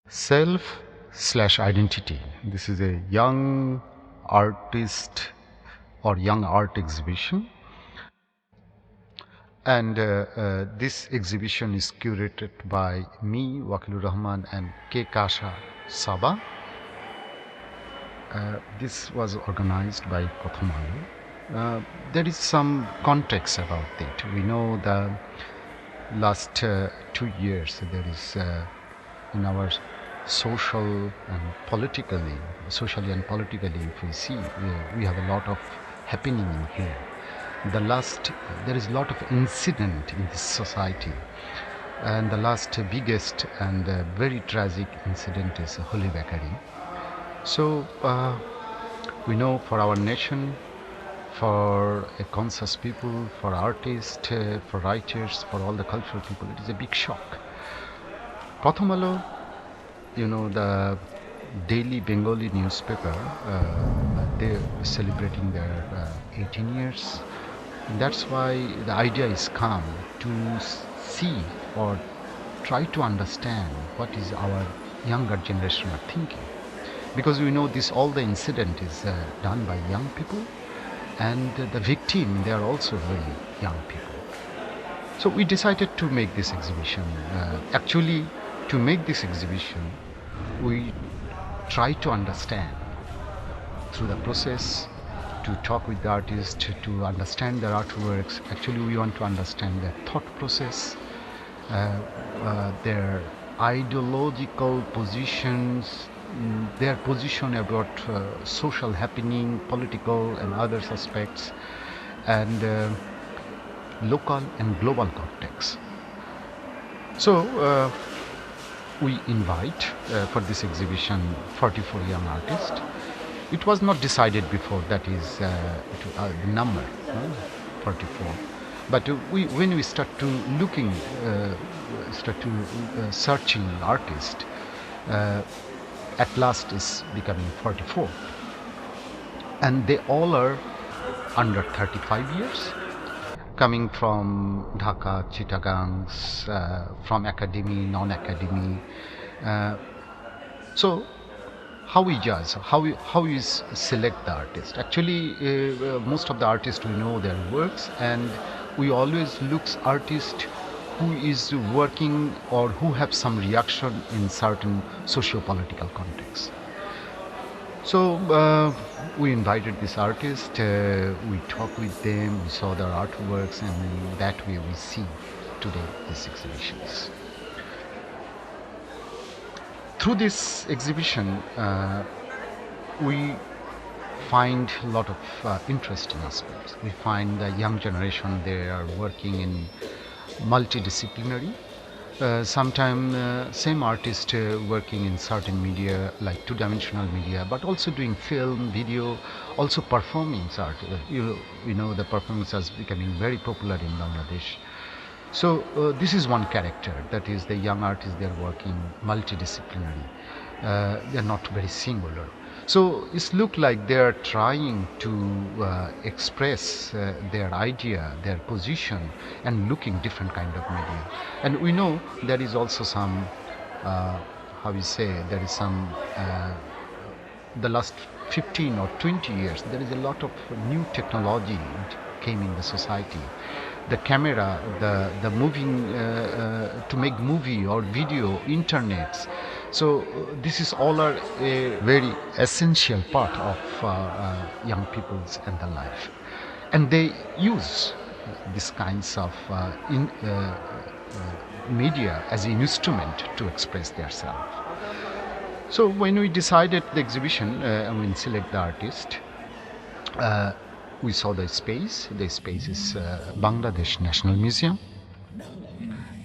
Self slash identity. This is a young artist or young art exhibition, and this exhibition is curated by me, Wakilur Rahman, and K. Kasha Saba. This was organized by Kothomalo. There is some context about it. We know the last 2 years there is in our socially and politically, if we see, we have a lot of happening in here. There is a lot of incident in this society, and the last biggest and very tragic incident is Holy Bakari. So we know for our nation, for a conscious people, for artists, for writers, for all the cultural people, it is a big shock. Kothomalo, the daily Bengali newspaper, they're celebrating their 18 years. And that's why the idea is come to see or try to understand what is our younger generation are thinking. Because we know all the incident is done by young people, and the victim, they are also very young people. So we decided to make this exhibition. Actually, to make this exhibition, we try to understand through the process, to talk with the artist, to understand their artworks. Actually, we want to understand their thought process, their ideological positions, their position about social happening, political and other aspects, and local and global context. So we invite for this exhibition 44 young artists. It was not decided before, that is the number 44. But when we start to searching artists, at last is becoming 44, and they all are under 35 years, coming from Dhaka, Chittagangs, from academy, non-academy. So how we judge, how we select the artist? Actually, most of the artists, we know their works, and we always look artists who is working or who have some reaction in certain socio-political context. So we invited this artist, we talked with them, we saw their artworks, and that way we see today these exhibitions. Through this exhibition, we find a lot of interesting aspects. We find the young generation, they are working in multidisciplinary. Sometimes same artist working in certain media, like two-dimensional media, but also doing film, video, also performing art. The performance is becoming very popular in Bangladesh. So this is one character, that is the young artists, they are working multidisciplinary. They are not very singular. So it looks like they are trying to express their idea, their position, and looking different kind of media. And we know there is also some, there is some, the last 15 or 20 years, there is a lot of new technology came in the society. The camera, the moving, to make movie or video, internets. So this is all are a very essential part of young people's and the life, and they use these kinds of media as an instrument to express themselves. So when we decided the exhibition and we select the artist, we saw the space. The space is Bangladesh National Museum,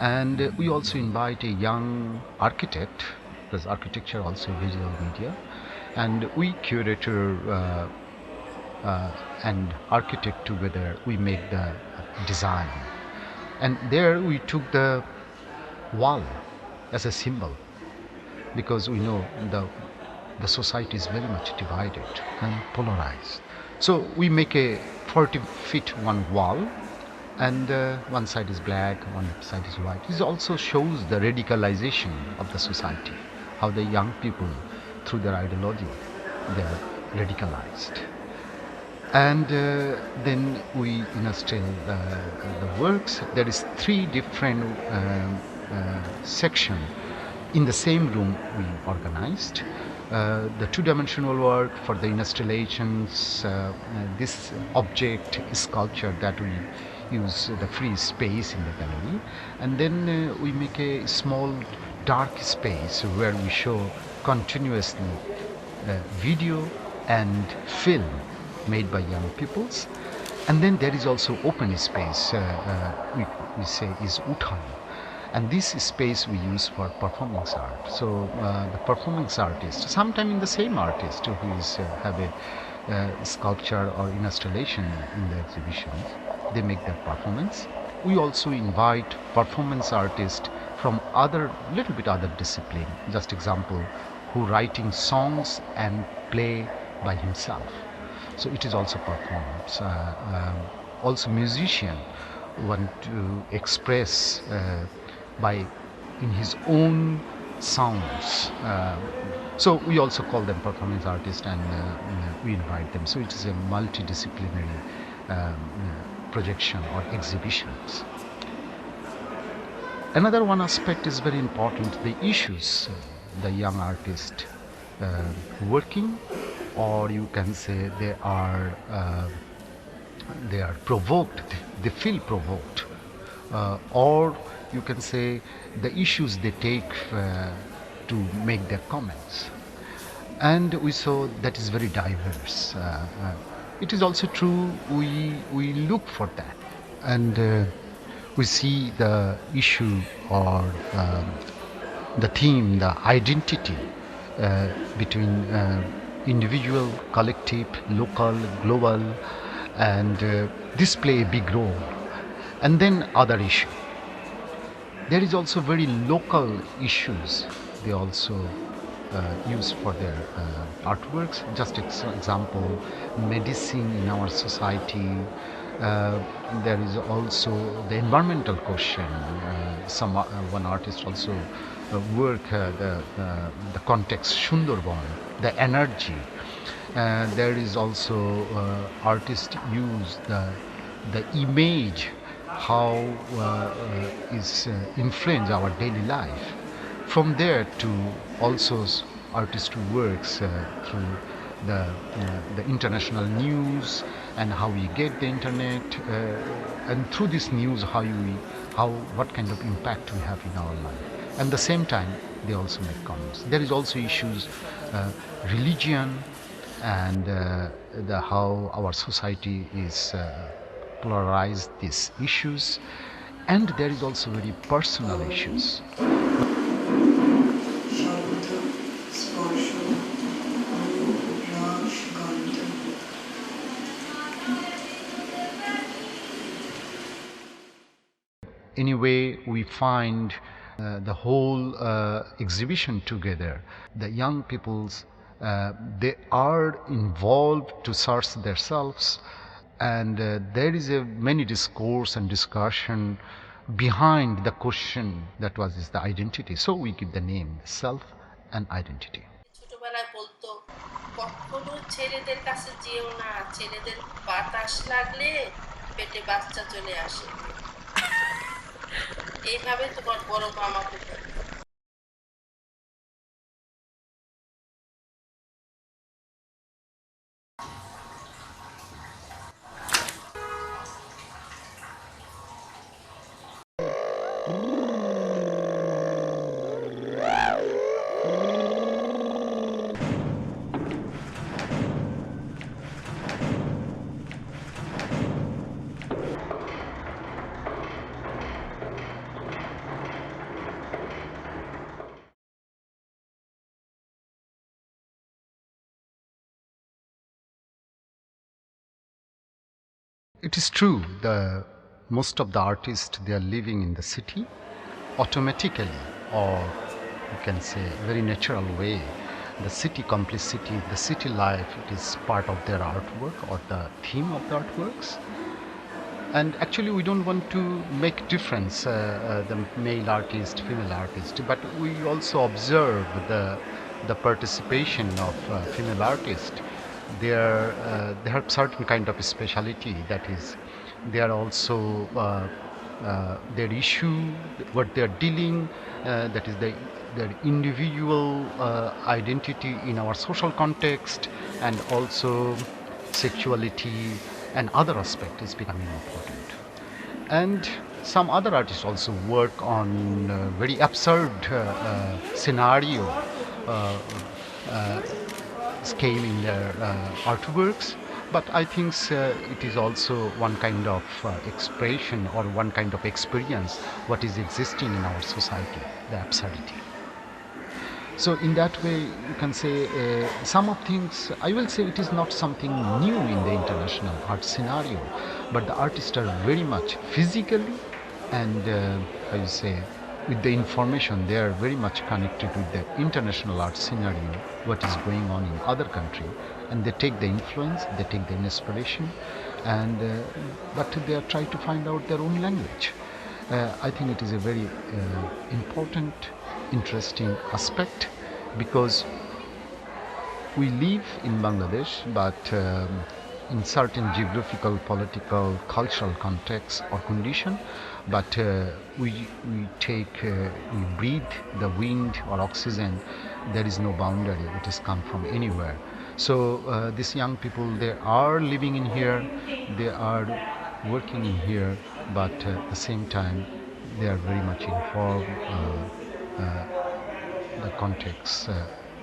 and we also invite a young architect, because architecture also visual media, and we curator and architect together, we make the design, and there we took the wall as a symbol, because we know the society is very much divided and polarized. So we make a 40 feet one wall, and one side is black, one side is white. This also shows the radicalization of the society. how the young people, through their ideology, they are radicalized. And then we install the works. There is 3 different section in the same room we organized. The 2-dimensional work for the installations, this object sculpture that we use the free space in the gallery, and then we make a small dark space where we show continuously video and film made by young peoples. And then there is also open space, we say is uthan, and this space we use for performance art. So the performance artist, sometime in the same artist who is have a sculpture or installation in the exhibition, they make their performance. We also invite performance artists from other little bit other discipline, just example, who writing songs and play by himself. So it is also performance. Also musician want to express by in his own sounds. So we also call them performance artists, and we invite them. So it is a multidisciplinary projection or exhibitions. Another one aspect is very important, the issues the young artist working, or you can say they are provoked, they feel provoked, or you can say the issues they take to make their comments. And we saw that is very diverse. It is also true, we look for that, and we see the issue or the theme, the identity between individual, collective, local, global, and this play a big role. And then other issue. There is also very local issues they also use for their artworks. Just example, medicine in our society. There is also the environmental question. One artist also work the context Sundarban, the energy. There is also artists use the image, how is influence our daily life. From there to also artist who works through the international news and how we get the internet, and through this news what kind of impact we have in our life. And the same time they also make comments. There is also issues religion and how our society is polarized these issues, and there is also very personal issues. Anyway, we find the whole exhibition together. The young peoples, they are involved to search themselves, and there is a many discourse and discussion behind the question that was is the identity. So we give the name self and identity. ছোটবেলায় বলতো কখনো ছেলেদের কাছে যেও না, ছেলেদের বাতাস লাগলে পেটে বাচ্চা চলে আসে। এইভাবে তোমার বড় মা আমাকে বলতো। It is true, most of the artists, they are living in the city automatically, or you can say very natural way. The city complicity, the city life, it is part of their artwork or the theme of the artworks. And actually, we don't want to make difference the male artist, female artist, but we also observe the participation of female artists. They have certain kind of speciality, that is, they are also their issue, what they are dealing, that is their individual identity in our social context, and also sexuality and other aspect is becoming important. And some other artists also work on very absurd scenario uh, uh, scale in their artworks. But I think it is also one kind of expression or one kind of experience what is existing in our society, the absurdity. So in that way, you can say some of things, I will say it is not something new in the international art scenario, but the artists are very much physically and, how you say, with the information, they are very much connected with the international art scenario, what is going on in other country, and they take the influence, they take the inspiration, and but they are trying to find out their own language. I think it is a very important, interesting aspect, because we live in Bangladesh, but in certain geographical, political, cultural context or condition, but we breathe the wind or oxygen. There is no boundary. It has come from anywhere. So these young people, they are living in here, they are working in here, but at the same time, they are very much informed the context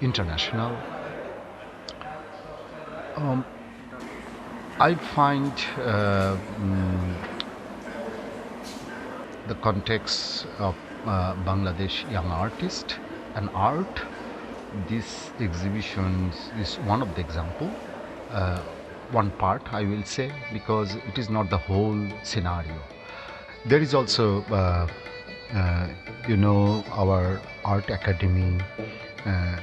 international. I find the context of Bangladesh young artist and art. This exhibition is one of the example, one part I will say, because it is not the whole scenario. There is also, our art academy.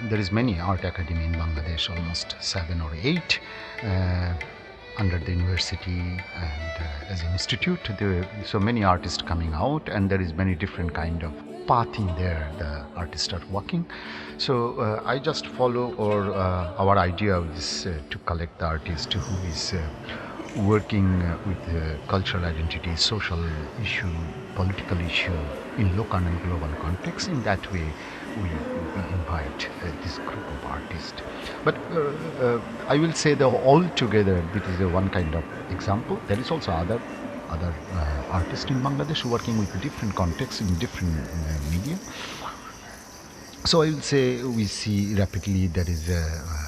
There is many art academy in Bangladesh, almost 7 or 8. Under the university and as an institute, there are so many artists coming out, and there is many different kind of path in there the artists are working. So I just follow, or our idea is to collect the artist who is working with cultural identity, social issue, political issue in local and global context. In that way, we invite this group of artists. But I will say that all together, it is one kind of example. There is also other artists in Bangladesh working with different contexts in different media. So I will say we see rapidly there is a